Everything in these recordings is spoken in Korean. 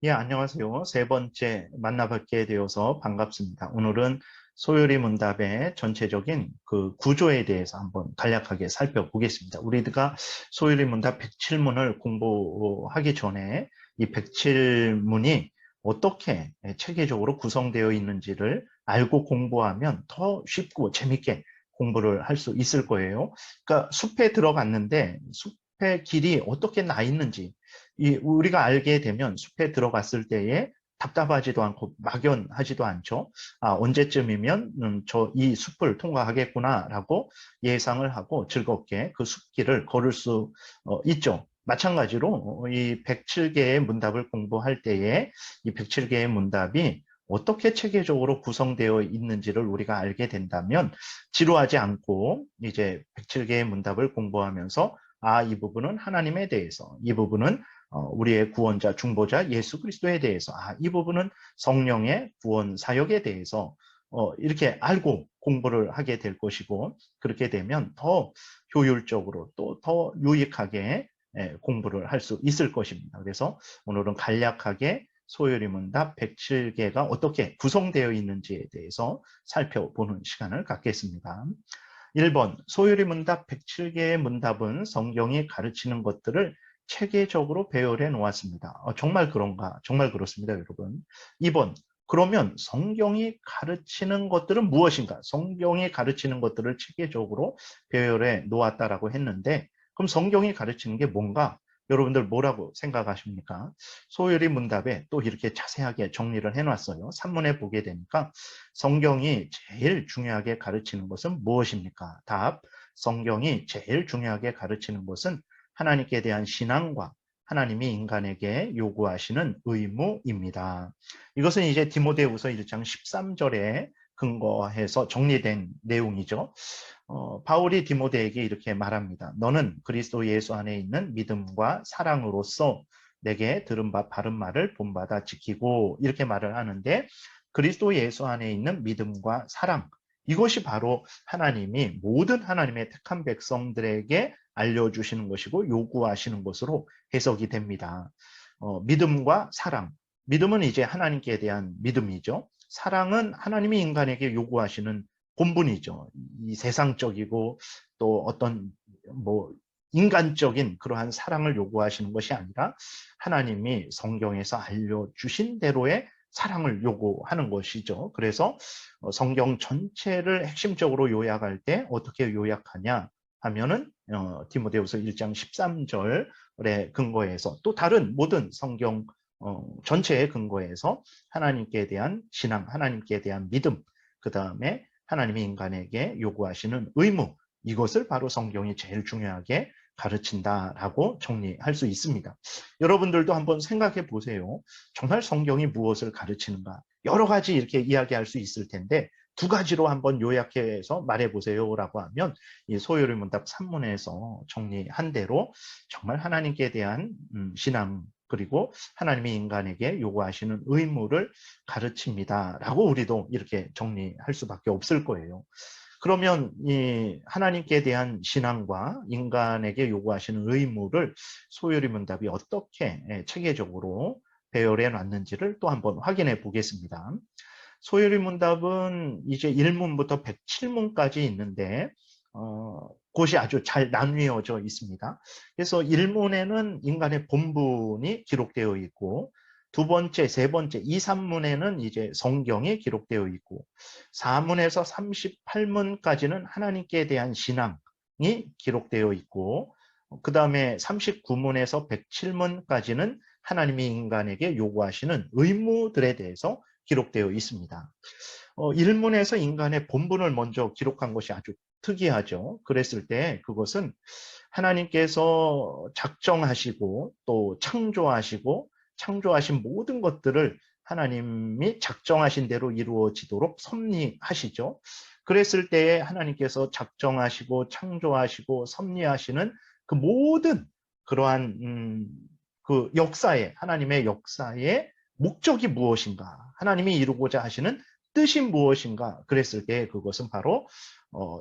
예, 안녕하세요. 세 번째 만나뵙게 되어서 반갑습니다. 오늘은 소요리 문답의 전체적인 그 구조에 대해서 한번 간략하게 살펴보겠습니다. 우리가 소요리 문답 107문을 공부하기 전에 이 107문이 어떻게 체계적으로 구성되어 있는지를 알고 공부하면 더 쉽고 재밌게 공부를 할 수 있을 거예요. 그러니까 숲에 들어갔는데 숲의 길이 어떻게 나 있는지 우리가 알게 되면 숲에 들어갔을 때에 답답하지도 않고 막연하지도 않죠. 아, 언제쯤이면 저 이 숲을 통과하겠구나라고 예상을 하고 즐겁게 그 숲길을 걸을 수 있죠. 마찬가지로 이 107개의 문답을 공부할 때에 이 107개의 문답이 어떻게 체계적으로 구성되어 있는지를 우리가 알게 된다면 지루하지 않고 이제 107개의 문답을 공부하면서 아, 이 부분은 하나님에 대해서, 이 부분은 우리의 구원자, 중보자 예수 그리스도에 대해서, 이 부분은 성령의 구원 사역에 대해서 이렇게 알고 공부를 하게 될 것이고, 그렇게 되면 더 효율적으로 또 더 유익하게 공부를 할 수 있을 것입니다. 그래서 오늘은 간략하게 소요리 문답 107개가 어떻게 구성되어 있는지에 대해서 살펴보는 시간을 갖겠습니다. 1번, 소요리 문답 107개의 문답은 성경이 가르치는 것들을 체계적으로 배열해 놓았습니다. 정말 그런가? 정말 그렇습니다, 여러분. 2번, 그러면 성경이 가르치는 것들은 무엇인가? 성경이 가르치는 것들을 체계적으로 배열해 놓았다라고 했는데, 그럼 성경이 가르치는 게 뭔가? 여러분들 뭐라고 생각하십니까? 소요리 문답에 또 이렇게 자세하게 정리를 해놨어요. 산문에 보게 되니까 성경이 제일 중요하게 가르치는 것은 무엇입니까? 답, 성경이 제일 중요하게 가르치는 것은 하나님께 대한 신앙과 하나님이 인간에게 요구하시는 의무입니다. 이것은 이제 디모데후서 1장 13절에 근거해서 정리된 내용이죠. 바울이 디모데에게 이렇게 말합니다. 너는 그리스도 예수 안에 있는 믿음과 사랑으로서 내게 들은 바 바른 말을 본받아 지키고 이렇게 말을 하는데 그리스도 예수 안에 있는 믿음과 사랑 이것이 바로 하나님이 모든 하나님의 택한 백성들에게 알려주시는 것이고 요구하시는 것으로 해석이 됩니다. 믿음과 사랑. 믿음은 이제 하나님께 대한 믿음이죠. 사랑은 하나님이 인간에게 요구하시는 본분이죠. 이 세상적이고 또 어떤 뭐 인간적인 그러한 사랑을 요구하시는 것이 아니라 하나님이 성경에서 알려주신 대로의 사랑을 요구하는 것이죠. 그래서 성경 전체를 핵심적으로 요약할 때 어떻게 요약하냐 하면은 디모데후서 1장 13절의 근거에서 또 다른 모든 성경 전체의 근거에서 하나님께 대한 신앙, 하나님께 대한 믿음, 그 다음에 하나님이 인간에게 요구하시는 의무, 이것을 바로 성경이 제일 중요하게 가르친다라고 정리할 수 있습니다. 여러분들도 한번 생각해 보세요. 정말 성경이 무엇을 가르치는가? 여러 가지 이렇게 이야기할 수 있을 텐데 두 가지로 한번 요약해서 말해보세요라고 하면 이 소요리 문답 3문에서 정리한 대로 정말 하나님께 대한 신앙 그리고 하나님이 인간에게 요구하시는 의무를 가르칩니다라고 우리도 이렇게 정리할 수밖에 없을 거예요. 그러면 이 하나님께 대한 신앙과 인간에게 요구하시는 의무를 소요리 문답이 어떻게 체계적으로 배열해 놨는지를 또 한번 확인해 보겠습니다. 소요리 문답은 이제 1문부터 107문까지 있는데 곳이 아주 잘 나뉘어져 있습니다. 그래서 1문에는 인간의 본분이 기록되어 있고 두 번째, 세 번째, 2, 3문에는 이제 성경이 기록되어 있고 4문에서 38문까지는 하나님께 대한 신앙이 기록되어 있고 그 다음에 39문에서 107문까지는 하나님이 인간에게 요구하시는 의무들에 대해서 기록되어 있습니다. 1문에서 인간의 본분을 먼저 기록한 것이 아주 특이하죠. 그랬을 때 그것은 하나님께서 작정하시고 또 창조하신 모든 것들을 하나님이 작정하신 대로 이루어지도록 섭리하시죠. 그랬을 때에 하나님께서 작정하시고 창조하시고 섭리하시는 그 모든 그러한 그 역사에 하나님의 역사의 목적이 무엇인가? 하나님이 이루고자 하시는 뜻이 무엇인가? 그랬을 때 그것은 바로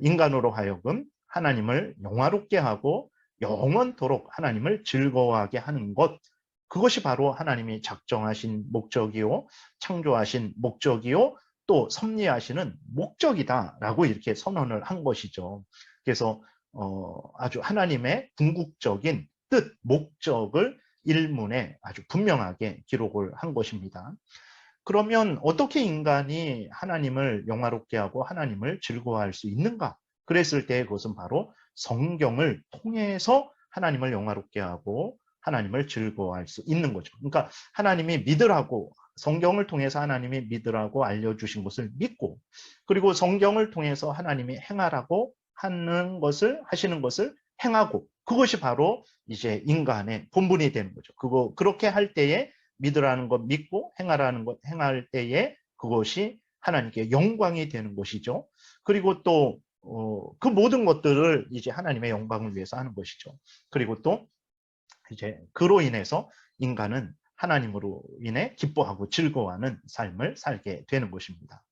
인간으로 하여금 하나님을 영화롭게 하고 영원토록 하나님을 즐거워하게 하는 것 그것이 바로 하나님이 작정하신 목적이요, 창조하신 목적이요, 또 섭리하시는 목적이다라고 이렇게 선언을 한 것이죠. 그래서 아주 하나님의 궁극적인 뜻, 목적을 일문에 아주 분명하게 기록을 한 것입니다. 그러면 어떻게 인간이 하나님을 영화롭게 하고 하나님을 즐거워할 수 있는가? 그랬을 때 그것은 바로 성경을 통해서 하나님을 영화롭게 하고 하나님을 즐거워할 수 있는 거죠. 그러니까 하나님이 믿으라고, 성경을 통해서 하나님이 믿으라고 알려주신 것을 믿고, 그리고 성경을 통해서 하나님이 행하라고 하시는 것을 행하고, 그것이 바로 이제 인간의 본분이 되는 거죠. 그렇게 할 때에 믿으라는 것 믿고 행하라는 것 행할 때에 그것이 하나님께 영광이 되는 것이죠. 그리고 또 그 모든 것들을 이제 하나님의 영광을 위해서 하는 것이죠. 그리고 또 이제 그로 인해서 인간은 하나님으로 인해 기뻐하고 즐거워하는 삶을 살게 되는 것입니다.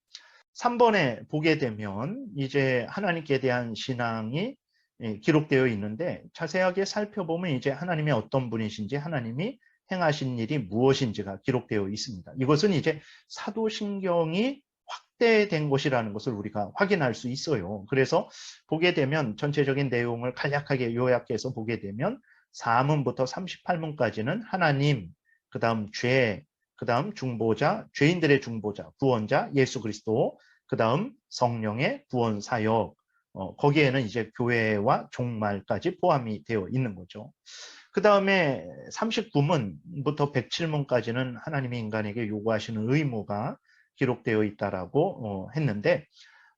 3번에 보게 되면 이제 하나님께 대한 신앙이 기록되어 있는데, 자세하게 살펴보면 이제 하나님이 어떤 분이신지, 하나님이 행하신 일이 무엇인지가 기록되어 있습니다. 이것은 이제 사도신경이 확대된 것이라는 것을 우리가 확인할 수 있어요. 그래서 보게 되면 전체적인 내용을 간략하게 요약해서 보게 되면 4문부터 38문까지는 하나님, 그 다음 죄, 그 다음 중보자, 죄인들의 중보자, 구원자, 예수 그리스도, 그 다음 성령의 구원 사역, 거기에는 이제 교회와 종말까지 포함이 되어 있는 거죠. 그 다음에 39문부터 107문까지는 하나님이 인간에게 요구하시는 의무가 기록되어 있다라고 했는데,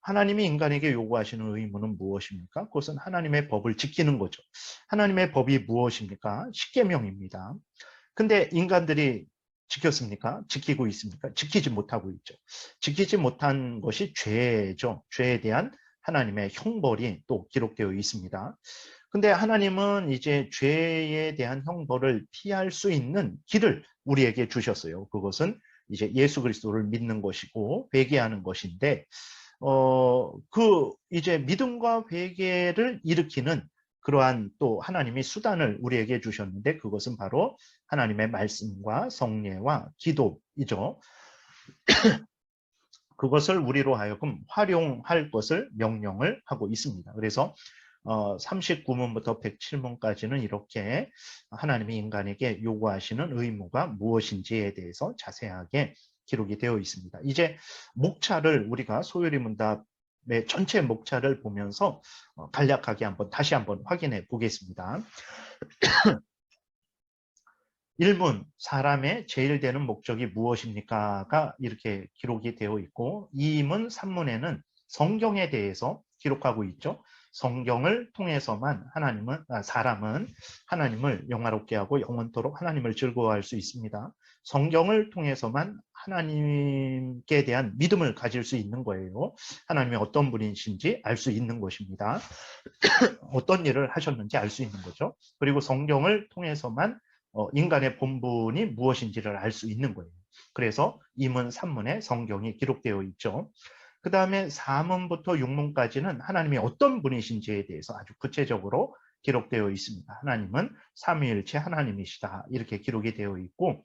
하나님이 인간에게 요구하시는 의무는 무엇입니까? 그것은 하나님의 법을 지키는 거죠. 하나님의 법이 무엇입니까? 십계명입니다. 근데 인간들이 지켰습니까? 지키고 있습니까? 지키지 못하고 있죠. 지키지 못한 것이 죄죠. 죄에 대한 하나님의 형벌이 또 기록되어 있습니다. 근데 하나님은 이제 죄에 대한 형벌을 피할 수 있는 길을 우리에게 주셨어요. 그것은 이제 예수 그리스도를 믿는 것이고 회개하는 것인데, 이제 믿음과 회개를 일으키는 그러한 또 하나님이 수단을 우리에게 주셨는데, 그것은 바로 하나님의 말씀과 성례와 기도이죠. 그것을 우리로 하여금 활용할 것을 명령을 하고 있습니다. 그래서 39문부터 107문까지는 이렇게 하나님이 인간에게 요구하시는 의무가 무엇인지에 대해서 자세하게 기록이 되어 있습니다. 이제 목차를 우리가 소요리 문답의 전체 목차를 보면서 간략하게 다시 한번 확인해 보겠습니다. 1문, 사람의 제일 되는 목적이 무엇입니까?가 이렇게 기록이 되어 있고, 2문, 3문에는 성경에 대해서 기록하고 있죠. 성경을 통해서만 사람은 하나님을 영화롭게 하고 영원토록 하나님을 즐거워할 수 있습니다. 성경을 통해서만 하나님께 대한 믿음을 가질 수 있는 거예요. 하나님이 어떤 분이신지 알 수 있는 것입니다. 어떤 일을 하셨는지 알 수 있는 거죠. 그리고 성경을 통해서만 인간의 본분이 무엇인지를 알 수 있는 거예요. 그래서 2문, 3문에 성경이 기록되어 있죠. 그 다음에 4문부터 6문까지는 하나님이 어떤 분이신지에 대해서 아주 구체적으로 기록되어 있습니다. 하나님은 삼위일체 하나님이시다, 이렇게 기록이 되어 있고,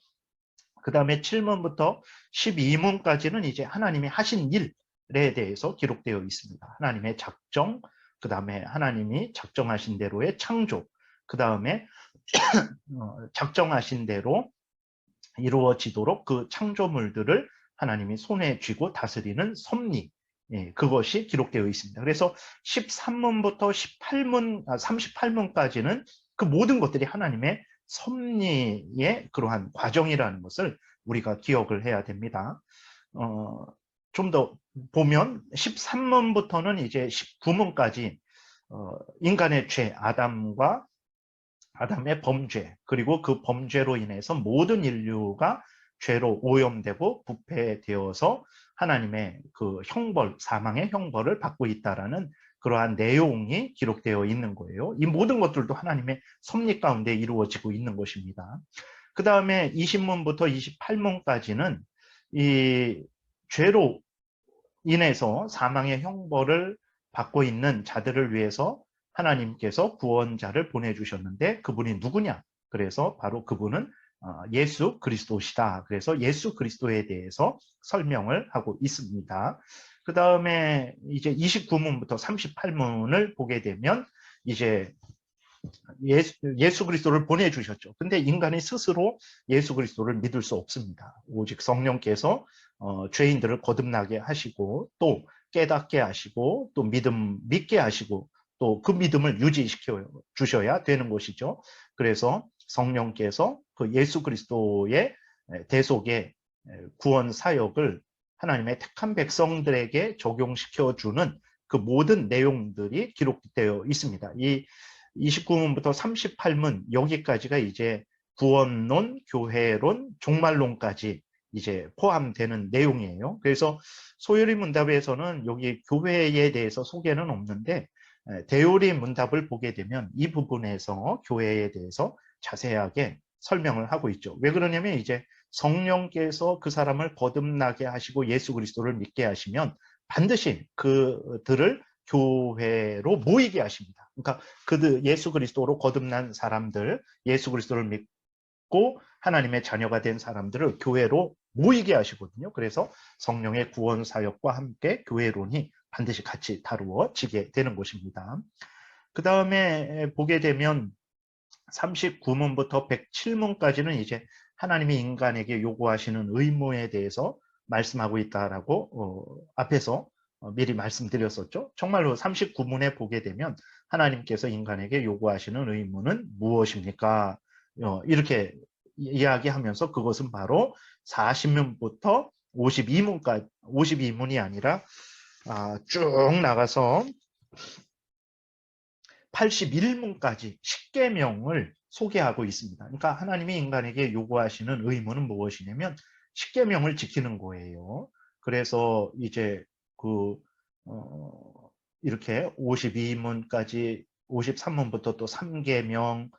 그 다음에 7문부터 12문까지는 이제 하나님이 하신 일에 대해서 기록되어 있습니다. 하나님의 작정, 그 다음에 하나님이 작정하신 대로의 창조, 그 다음에 작정하신 대로 이루어지도록 그 창조물들을 하나님이 손에 쥐고 다스리는 섭리, 그것이 기록되어 있습니다. 그래서 13문부터 38문까지는 그 모든 것들이 하나님의 섭리의 그러한 과정이라는 것을 우리가 기억을 해야 됩니다. 좀 더 보면 13문부터는 이제 19문까지 인간의 죄, 아담의 범죄, 그리고 그 범죄로 인해서 모든 인류가 죄로 오염되고 부패되어서 하나님의 그 형벌, 사망의 형벌을 받고 있다라는 그러한 내용이 기록되어 있는 거예요. 이 모든 것들도 하나님의 섭리 가운데 이루어지고 있는 것입니다. 그 다음에 20문부터 28문까지는 이 죄로 인해서 사망의 형벌을 받고 있는 자들을 위해서 하나님께서 구원자를 보내주셨는데, 그분이 누구냐? 그래서 바로 그분은 예수 그리스도시다. 그래서 예수 그리스도에 대해서 설명을 하고 있습니다. 그 다음에 이제 29문부터 38문을 보게 되면 이제 예수 그리스도를 보내주셨죠. 근데 인간이 스스로 예수 그리스도를 믿을 수 없습니다. 오직 성령께서 죄인들을 거듭나게 하시고 또 깨닫게 하시고 또 믿게 하시고 또 그 믿음을 유지시켜 주셔야 되는 것이죠. 그래서 성령께서 그 예수 그리스도의 대속의 구원 사역을 하나님의 택한 백성들에게 적용시켜 주는 그 모든 내용들이 기록되어 있습니다. 이 29문부터 38문 여기까지가 이제 구원론, 교회론, 종말론까지 이제 포함되는 내용이에요. 그래서 소요리 문답에서는 여기 교회에 대해서 소개는 없는데 대요리 문답을 보게 되면 이 부분에서 교회에 대해서 자세하게 설명을 하고 있죠. 왜 그러냐면 이제 성령께서 그 사람을 거듭나게 하시고 예수 그리스도를 믿게 하시면 반드시 그들을 교회로 모이게 하십니다. 그러니까 그들 예수 그리스도로 거듭난 사람들, 예수 그리스도를 믿고 하나님의 자녀가 된 사람들을 교회로 모이게 하시거든요. 그래서 성령의 구원 사역과 함께 교회론이 반드시 같이 다루어지게 되는 것입니다. 그 다음에 보게 되면 39문부터 107문까지는 이제 하나님이 인간에게 요구하시는 의무에 대해서 말씀하고 있다라고 앞에서 미리 말씀드렸었죠. 정말로 39문에 보게 되면 하나님께서 인간에게 요구하시는 의무는 무엇입니까? 이렇게 이야기하면서 그것은 바로 40문부터 52문까지, 52문이 아니라 쭉 나가서 81문까지 십계명을 소개하고 있습니다. 그러니까 하나님이 인간에게 요구하시는 의무는 무엇이냐면 십계명을 지키는 거예요. 그래서 이제 이렇게 52문까지 53문부터 또 3계명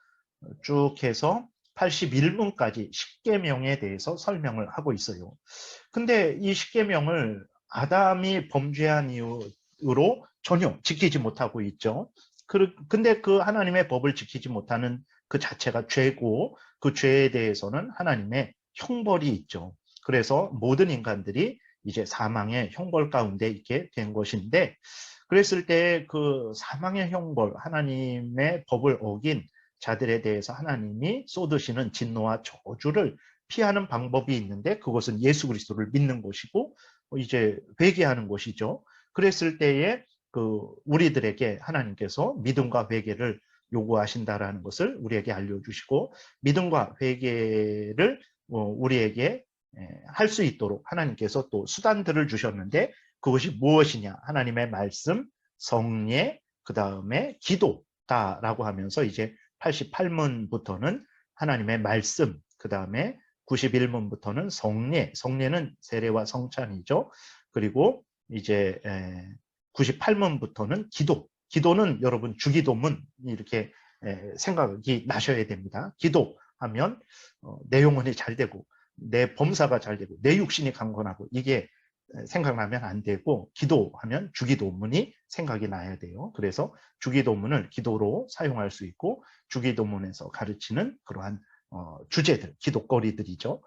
쭉 해서 81문까지 십계명에 대해서 설명을 하고 있어요. 근데 이 십계명을 아담이 범죄한 이유로 전혀 지키지 못하고 있죠. 근데 그 하나님의 법을 지키지 못하는 그 자체가 죄고 그 죄에 대해서는 하나님의 형벌이 있죠. 그래서 모든 인간들이 이제 사망의 형벌 가운데 있게 된 것인데 그랬을 때 그 사망의 형벌, 하나님의 법을 어긴 자들에 대해서 하나님이 쏟으시는 진노와 저주를 피하는 방법이 있는데 그것은 예수 그리스도를 믿는 것이고 이제 회개하는 것이죠. 그랬을 때에 우리들에게 하나님께서 믿음과 회개를 요구하신다라는 것을 우리에게 알려주시고 믿음과 회개를 우리에게 할 수 있도록 하나님께서 또 수단들을 주셨는데 그것이 무엇이냐? 하나님의 말씀, 성례, 그 다음에 기도다라고 하면서 이제 88문부터는 하나님의 말씀, 그 다음에 91문부터는 성례, 성례는 세례와 성찬이죠. 그리고 이제 98문부터는 기도, 기도는 여러분 주기도문 이렇게 생각이 나셔야 됩니다. 기도하면 내 영혼이 잘 되고 내 범사가 잘 되고 내 육신이 강건하고 이게 생각나면 안 되고 기도하면 주기도문이 생각이 나야 돼요. 그래서 주기도문을 기도로 사용할 수 있고 주기도문에서 가르치는 그러한 주제들, 기도거리들이죠.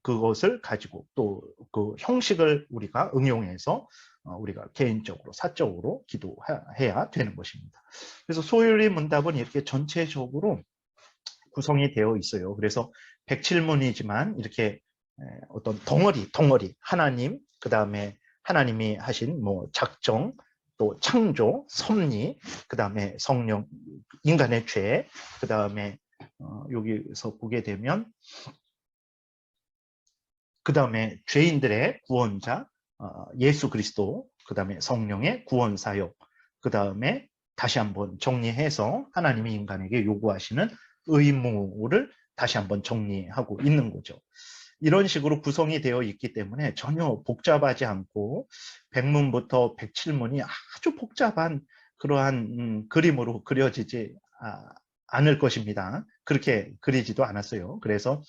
그것을 가지고 또 그 형식을 우리가 응용해서 우리가 개인적으로, 사적으로 기도해야 되는 것입니다. 그래서 소요리 문답은 이렇게 전체적으로 구성이 되어 있어요. 그래서 107문이지만 이렇게 어떤 덩어리, 하나님, 그 다음에 하나님이 하신 뭐 작정, 또 창조, 섭리, 그 다음에 성령, 인간의 죄, 그 다음에 여기서 보게 되면 그 다음에 죄인들의 구원자 예수 그리스도, 그 다음에 성령의 구원 사역, 그 다음에 다시 한번 정리해서 하나님이 인간에게 요구하시는 의무를 다시 한번 정리하고 있는 거죠. 이런 식으로 구성이 되어 있기 때문에 전혀 복잡하지 않고 100문부터 107문이 아주 복잡한 그러한 그림으로 그려지지 않을 것입니다. 그렇게 그리지도 않았어요. 그래서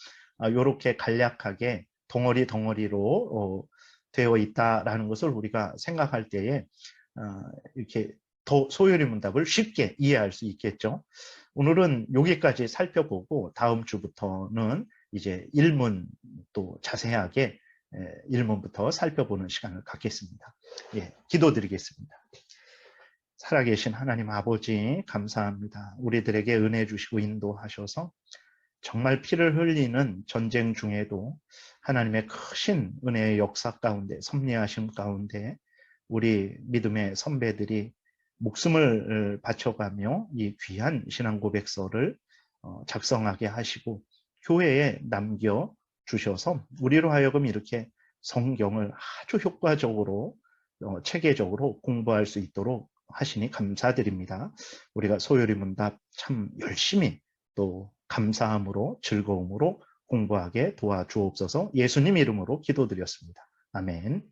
이렇게 간략하게 덩어리로 되어 있다라는 것을 우리가 생각할 때에 이렇게 더 소요리 문답을 쉽게 이해할 수 있겠죠. 오늘은 여기까지 살펴보고 다음 주부터는 이제 일문 또 자세하게 일문부터 살펴보는 시간을 갖겠습니다. 예, 기도드리겠습니다. 살아계신 하나님 아버지 감사합니다. 우리들에게 은혜 주시고 인도하셔서 정말 피를 흘리는 전쟁 중에도 하나님의 크신 은혜의 역사 가운데, 섭리하심 가운데 우리 믿음의 선배들이 목숨을 바쳐가며 이 귀한 신앙 고백서를 작성하게 하시고 교회에 남겨 주셔서 우리로 하여금 이렇게 성경을 아주 효과적으로 체계적으로 공부할 수 있도록 하시니 감사드립니다. 우리가 소요리 문답 참 열심히 또 감사함으로 즐거움으로 공부하게 도와주옵소서. 예수님 이름으로 기도드렸습니다. 아멘.